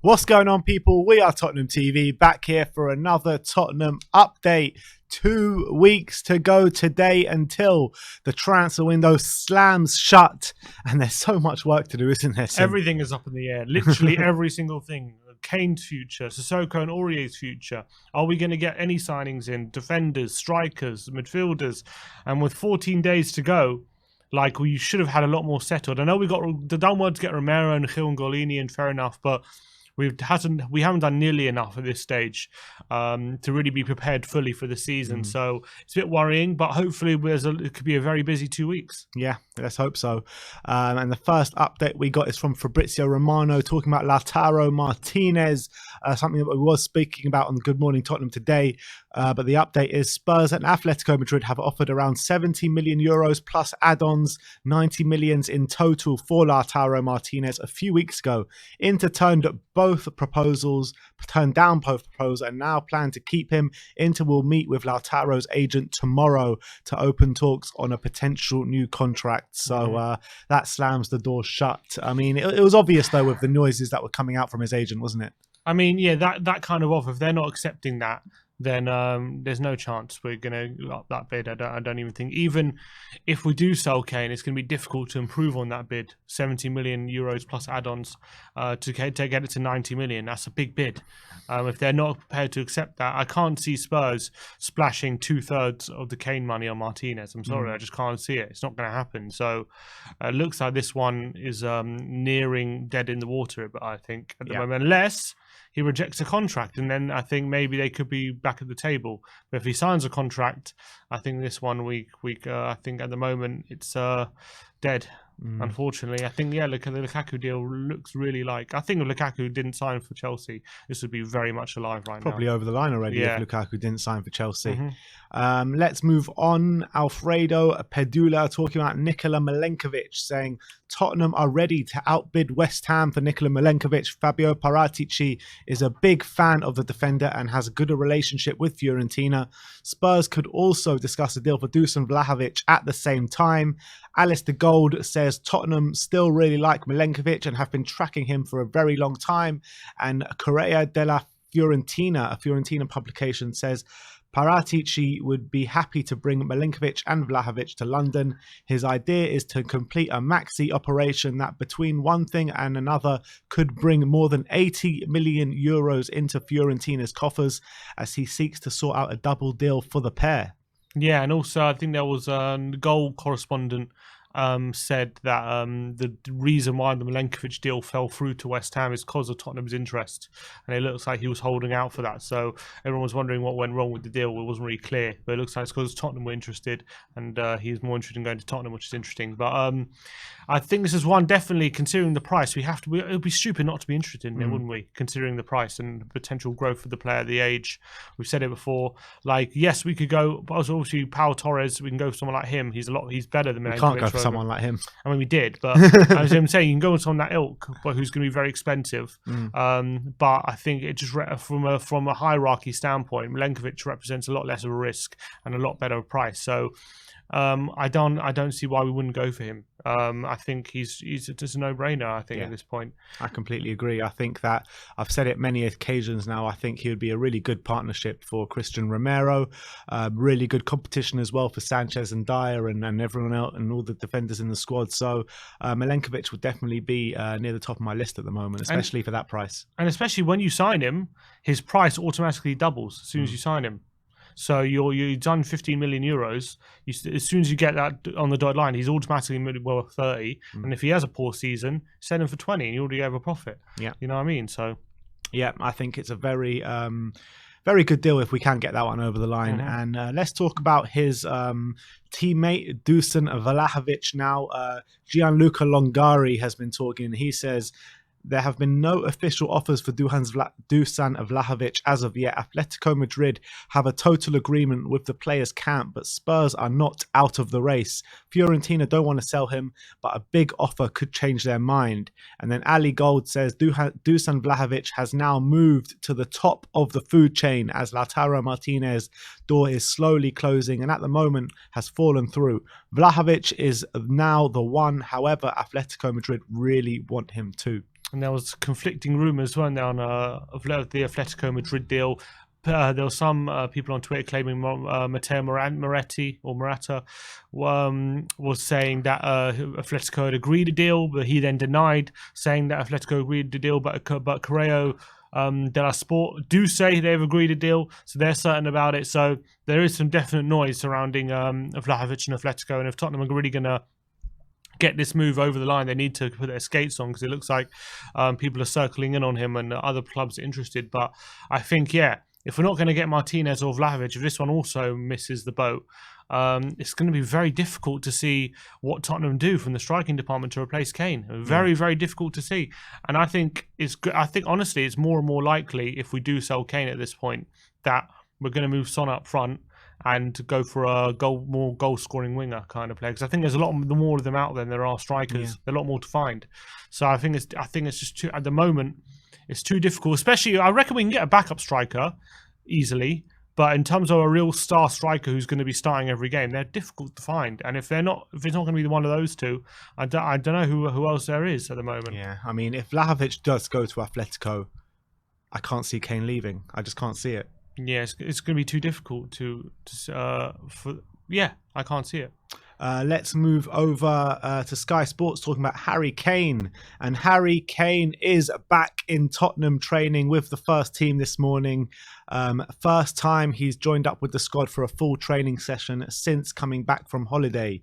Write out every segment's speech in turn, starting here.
What's going on, people? We are Tottenham TV, back here for another Tottenham update. 2 weeks to go today until the transfer window slams shut, and there's so much work to do, isn't there, Sim? Everything is up in the air, literally every single thing. Kane's future, Sissoko and Aurier's future. Are we going to get any signings in? Defenders, strikers, midfielders? And with 14 days to go, like, we should have had a lot more settled. I know we got the done well to get Romero and Gil and Golini, and fair enough, but we haven't done nearly enough at this stage to really be prepared fully for the season. So it's a bit worrying, but hopefully it could be a very busy 2 weeks. Yeah, let's hope so. And the first update we got is from Fabrizio Romano talking about Lautaro Martinez, something that we was speaking about on Good Morning Tottenham today. But the update is Spurs and Atletico Madrid have offered around 70 million euros plus add-ons, 90 millions in total for Lautaro Martinez a few weeks ago. Inter turned down both proposals, and now plan to keep him. Inter will meet with Lautaro's agent tomorrow to open talks on a potential new contract. So that slams the door shut. I mean, it was obvious, though, with the noises that were coming out from his agent, wasn't it? I mean, yeah, that kind of offer, if they're not accepting that, then there's no chance we're going to up that bid. I don't even think. Even if we do sell Kane, it's going to be difficult to improve on that bid. 70 million euros plus add-ons to get it to 90 million. That's a big bid. If they're not prepared to accept that, I can't see Spurs splashing 2/3 of the Kane money on Martinez. I'm sorry, I just can't see it. It's not going to happen. So it looks like this one is nearing dead in the water, but I think at the moment, unless he rejects a contract, and then I think maybe they could be back at the table. But if he signs a contract, I think this 1 week, I think at the moment it's dead. Unfortunately, I think the Lukaku deal looks really like. I think if Lukaku didn't sign for Chelsea, this would be very much alive right now. Probably over the line already if Lukaku didn't sign for Chelsea. Let's move on. Alfredo Pedula talking about Nikola Milenkovic, saying Tottenham are ready to outbid West Ham for Nikola Milenkovic. Fabio Paratici is a big fan of the defender and has a good relationship with Fiorentina. Spurs could also discuss a deal for Dusan Vlahovic at the same time. Alistair Gold says Tottenham still really like Milenkovic and have been tracking him for a very long time. And Correa della Fiorentina, a Fiorentina publication, says Paratici would be happy to bring Milenkovic and Vlahovic to London. His idea is to complete a maxi operation that between one thing and another could bring more than 80 million euros into Fiorentina's coffers as he seeks to sort out a double deal for the pair. Yeah, and also I think there was a goal correspondent said that the reason why the Milenkovic deal fell through to West Ham is because of Tottenham's interest, and it looks like he was holding out for that. So everyone was wondering what went wrong with the deal. It wasn't really clear, but it looks like it's because Tottenham were interested, and he's more interested in going to Tottenham, which is interesting. But I think this is one, definitely considering the price. It would be stupid not to be interested in it, wouldn't we? Considering the price and the potential growth of the player, the age. We've said it before. Like, yes, we could go, but also obviously Pau Torres. We can go for someone like him. He's better than Milenkovic. We can't go for someone like him. I mean, we did, but as I'm saying, you can go with someone that ilk, but who's going to be very expensive. But I think it just from a hierarchy standpoint, Milenkovic represents a lot less of a risk and a lot better price. So I don't see why we wouldn't go for him. I think he's just a no-brainer. I think at this point, I completely agree. I think that I've said it many occasions now. I think he would be a really good partnership for Christian Romero. Really good competition as well for Sanchez and Dyer and everyone else and all the defenders in the squad. So Milenkovic would definitely be near the top of my list at the moment, especially for that price. And especially when you sign him, his price automatically doubles as soon as you sign him. So you're done 15 million euros. As soon as you get that on the dotted line, he's automatically worth 30. And if he has a poor season, sell him for 20, and you already have a profit. Yeah, you know what I mean. So yeah, I think it's a very very good deal if we can get that one over the line. And let's talk about his teammate Dusan Vlahovic now. Gianluca Longari has been talking. He says there have been no official offers for Dusan Vlahovic as of yet. Atletico Madrid have a total agreement with the players' camp, but Spurs are not out of the race. Fiorentina don't want to sell him, but a big offer could change their mind. And then Ali Gold says Dusan Vlahovic has now moved to the top of the food chain as Lautaro Martinez door is slowly closing and at the moment has fallen through. Vlahovic is now the one. However, Atletico Madrid really want him too. And there was conflicting rumours, weren't there, on of the Atletico Madrid deal. There were some people on Twitter claiming Matteo Moretti or Morata was saying that Atletico had agreed a deal, but he then denied, saying that Atletico agreed a deal. But Correo de la Sport do say they've agreed a deal, so they're certain about it. So there is some definite noise surrounding Vlahovic and Atletico, and if Tottenham are really going to get this move over the line, they need to put their skates on, because it looks like people are circling in on him and other clubs are interested. But I think, yeah, if we're not going to get Martinez or Vlahovic, if this one also misses the boat, it's going to be very difficult to see what Tottenham do from the striking department to replace Kane. Very, very difficult to see. And I think honestly, it's more and more likely, if we do sell Kane at this point, that we're going to move Son up front and go for a more goal-scoring winger kind of player. Because I think there's a lot more of them out there than there are strikers. Yeah. There are a lot more to find. So I think it's just too, at the moment, it's too difficult. Especially, I reckon we can get a backup striker easily. But in terms of a real star striker who's going to be starting every game, they're difficult to find. And if it's not going to be one of those two, I don't know who else there is at the moment. Yeah, I mean, if Vlahovic does go to Atletico, I can't see Kane leaving. I just can't see it. Yeah, it's going to be too difficult I can't see it. Let's move over to Sky Sports, talking about Harry Kane. And Harry Kane is back in Tottenham training with the first team this morning. First time he's joined up with the squad for a full training session since coming back from holiday.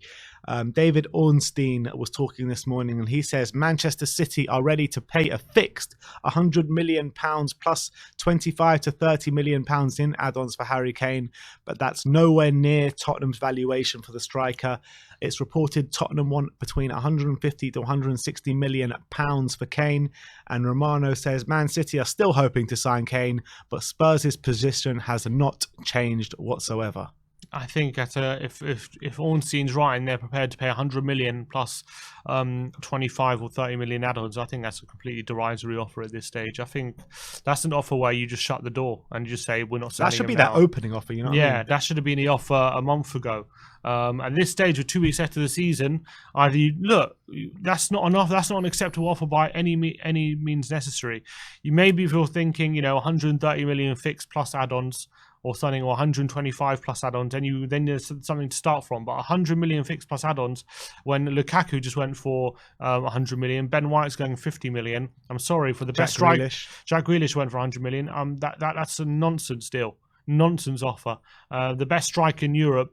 David Ornstein was talking this morning, and he says Manchester City are ready to pay a fixed £100 million plus 25 to 30 million pounds in add-ons for Harry Kane, but that's nowhere near Tottenham's valuation for the striker. It's reported Tottenham want between 150 to 160 million pounds for Kane, and Romano says Man City are still hoping to sign Kane, but Spurs' position has not changed whatsoever. I think if Ornstein's right and they're prepared to pay 100 million plus 25 or 30 million add-ons, I think that's a completely derisory offer at this stage. I think that's an offer where you just shut the door and you just say we're not selling. That should be that opening offer, you know what I mean? That should have been the offer a month ago. At this stage, with 2 weeks left of the season, that's not enough. That's not an acceptable offer by any means necessary. Maybe if you're thinking, 130 million fixed plus add-ons, or something, or 125 plus add-ons, and then there's something to start from. But 100 million fixed plus add-ons, when Lukaku just went for 100 million, Ben White's going 50 million. I'm sorry, for the best striker, Jack Grealish went for 100 million. That's a nonsense deal. Nonsense offer. The best striker in Europe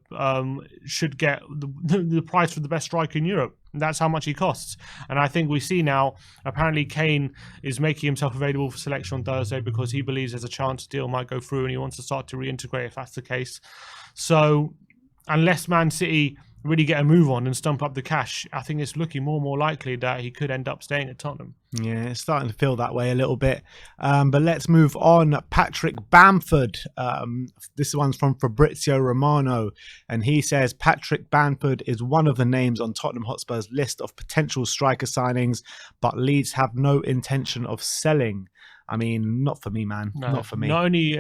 should get the price for the best striker in Europe. That's how much he costs. And I think we see now, apparently Kane is making himself available for selection on Thursday because he believes there's a chance the deal might go through and he wants to start to reintegrate if that's the case. So unless Man City really get a move on and stump up the cash, I think it's looking more and more likely that he could end up staying at Tottenham. Yeah, it's starting to feel that way a little bit. But let's move on. Patrick Bamford. This one's from Fabrizio Romano. And he says Patrick Bamford is one of the names on Tottenham Hotspur's list of potential striker signings, but Leeds have no intention of selling. I mean, not for me, man. No, not for me. Not only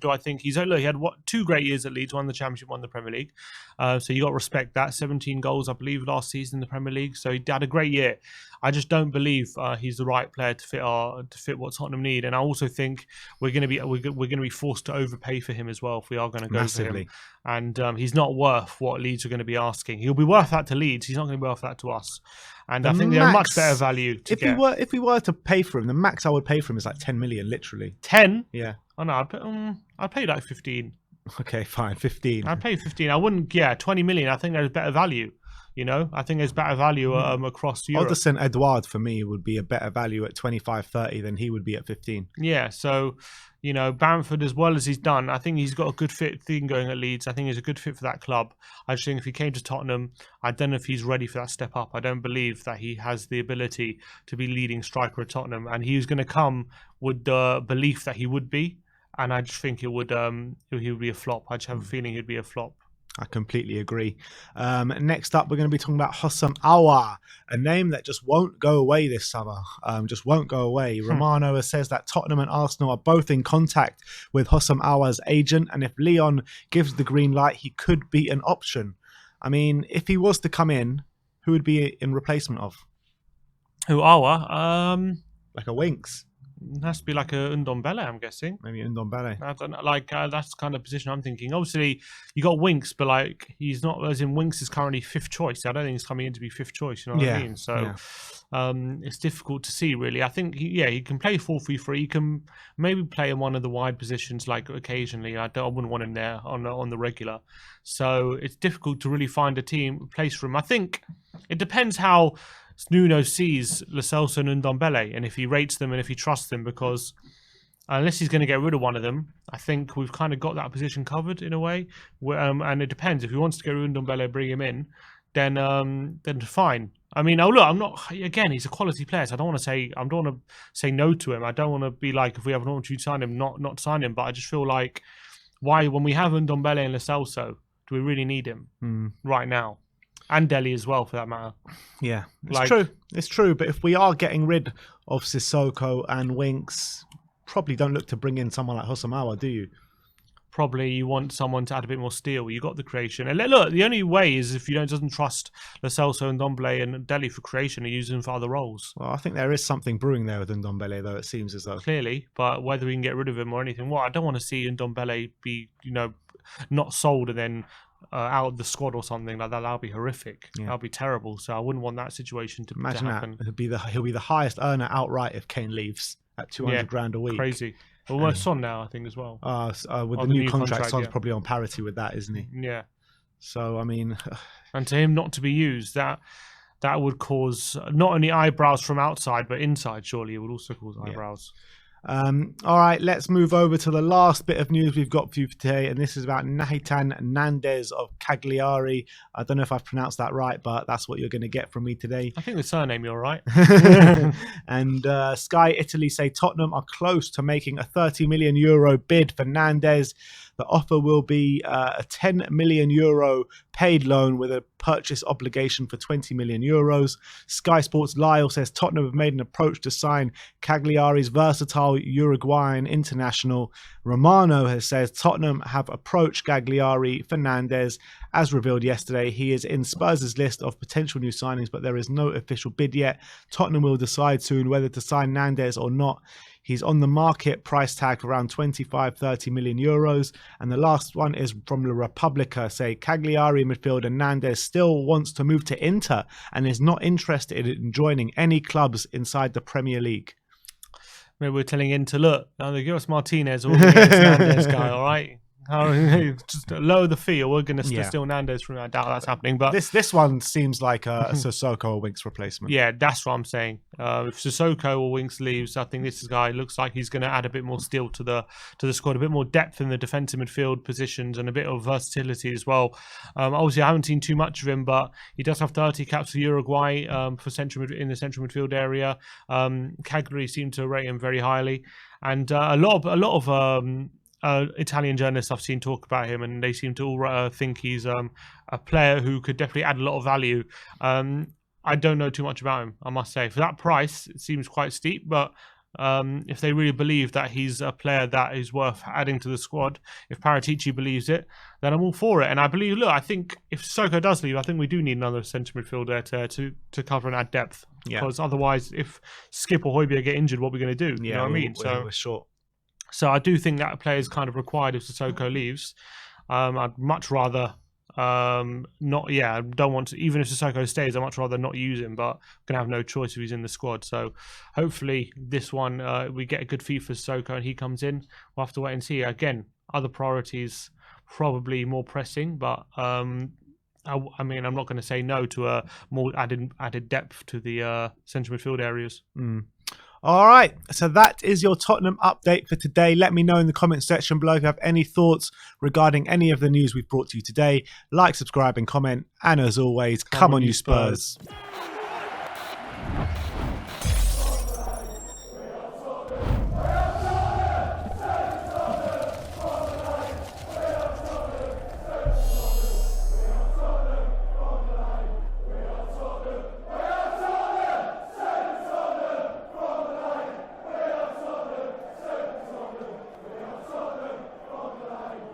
do I think he had 2 great years at Leeds, won the Championship, won the Premier League. So you got to respect that. 17 goals, I believe, last season in the Premier League. So he had a great year. I just don't believe he's the right player to fit what Tottenham need. And I also think we're going to be forced to overpay for him as well if we are going to go massively for him. And he's not worth what Leeds are going to be asking. He'll be worth that to Leeds. He's not going to be worth that to us. And I think they're a much better value to get. If we were to pay for him, the max I would pay for him is like 10 million, literally. 10? Yeah. Oh no, I'd pay like 15. Okay, fine, 15. I'd pay 15. I wouldn't. 20 million. I think there's better value. I think there's better value across Europe. Oderson Edouard for me would be a better value at 25, 30 than he would be at 15. Yeah, so Bamford, as well as he's done, I think he's got a good fit thing going at Leeds. I think he's a good fit for that club. I just think if he came to Tottenham, I don't know if he's ready for that step up. I don't believe that he has the ability to be leading striker at Tottenham, and he was going to come with the belief that he would be, and I just think he would be a flop. I just have a feeling he'd be a flop. I completely agree. Next up, we're going to be talking about Houssem Aouar, a name that just won't go away this summer. Just won't go away. Romano says that Tottenham and Arsenal are both in contact with Houssem Aouar's agent, and if Lyon gives the green light, he could be an option. I mean, if he was to come in, who would be in replacement of? Who, Aouar? Like a Winks. It has to be like a Ndombele, I'm guessing. Maybe Ndombele. I don't know, like that's the kind of position I'm thinking. Obviously, you got Winks, but like he's not, as in Winks is currently 5th choice. I don't think he's coming in to be 5th choice. You know what I mean? So it's difficult to see, really. I think he can play 4-3-3. He can maybe play in one of the wide positions, like occasionally. I wouldn't want him there on the regular. So it's difficult to really find a place for him. I think it depends how Nuno sees Lo Celso and Ndombele, and if he rates them and if he trusts them, because unless he's going to get rid of one of them, I think we've kind of got that position covered in a way. And it depends. If he wants to get rid of Ndombele, bring him in, then fine. I mean, look, I'm not. Again, he's a quality player, so I don't want to say no to him. I don't want to be like, if we have an opportunity to sign him, not sign him. But I just feel like, why, when we have Ndombele and Lo Celso, do we really need him right now? And Delhi as well, for that matter. Yeah, it's true. It's true. But if we are getting rid of Sissoko and Winks, probably don't look to bring in someone like Hosamawa, do you? Probably you want someone to add a bit more steel. You got the creation. And look, the only way is if you doesn't trust Lo Celso and Ndombele and Delhi for creation and use them for other roles. Well, I think there is something brewing there with Ndombele, though, it seems as though. Clearly, but whether we can get rid of him or anything, well, I don't want to see Ndombele be, not sold and then out of the squad or something like that. That'll be horrific. That'll be terrible. So I wouldn't want that situation to happen. He'll be the highest earner outright if Kane leaves at 200 grand a week. Crazy. Well, Son now, I think, as well. With the new contract, Son's probably on parity with that, isn't he? Yeah. So I mean, and to him not to be used, that would cause not only eyebrows from outside but inside. Surely it would also cause eyebrows. All right, let's move over to the last bit of news we've got for you today, and this is about Nandez of Cagliari. I don't know if I've pronounced that right, but that's what you're going to get from me today. I think the surname, you're right. And Sky Italy say Tottenham are close to making a €30 million bid for Nandez. The offer will be a €10 million paid loan with a purchase obligation for €20 million. Sky Sports Lyle says Tottenham have made an approach to sign Cagliari's versatile Uruguayan international. Romano says Tottenham have approached Cagliari for Nandez. As revealed yesterday, he is in Spurs' list of potential new signings, but there is no official bid yet. Tottenham will decide soon whether to sign Nandez or not. He's on the market, price tag around 25-30 million euros. And the last one is from La Repubblica, say Cagliari midfielder Nandez still wants to move to Inter and is not interested in joining any clubs inside the Premier League. Maybe we're telling Inter, look, now they give us Martinez, or we're going to get this Nandez guy, all right? Just lower the fee, or we're going to steal Nandez from. I doubt that's happening. But this one seems like a Sissoko or Winks replacement. Yeah, that's what I'm saying. If Sissoko or Winks leaves, I think this guy looks like he's going to add a bit more steel to the squad, a bit more depth in the defensive midfield positions, and a bit of versatility as well. Obviously, I haven't seen too much of him, but he does have 30 caps for Uruguay for in the central midfield area. Cagliari seem to rate him very highly, and a lot of Italian journalists I've seen talk about him, and they seem to all think he's a player who could definitely add a lot of value. I don't know too much about him, I must say. For that price, it seems quite steep, but if they really believe that he's a player that is worth adding to the squad, if Paratici believes it, then I'm all for it. And I believe, look, I think if Sissoko does leave, I think we do need another centre midfielder to cover and add depth. Because otherwise, if Skip or Højbjerg get injured, what are we going to do? You know what I mean? We're short. So I do think that player is kind of required if Sissoko leaves. I'd much rather not. Yeah, I don't want to. Even if Sissoko stays, I'd much rather not use him. But I'm gonna have no choice if he's in the squad. So hopefully this one we get a good fee for Sissoko and he comes in. We'll have to wait and see. Again, other priorities probably more pressing, but I mean, I'm not going to say no to a more added depth to the central midfield areas. All right, so that is your Tottenham update for today. Let me know in the comment section below if you have any thoughts regarding any of the news we've brought to you today. Like, subscribe and comment. And as always, come on you Spurs.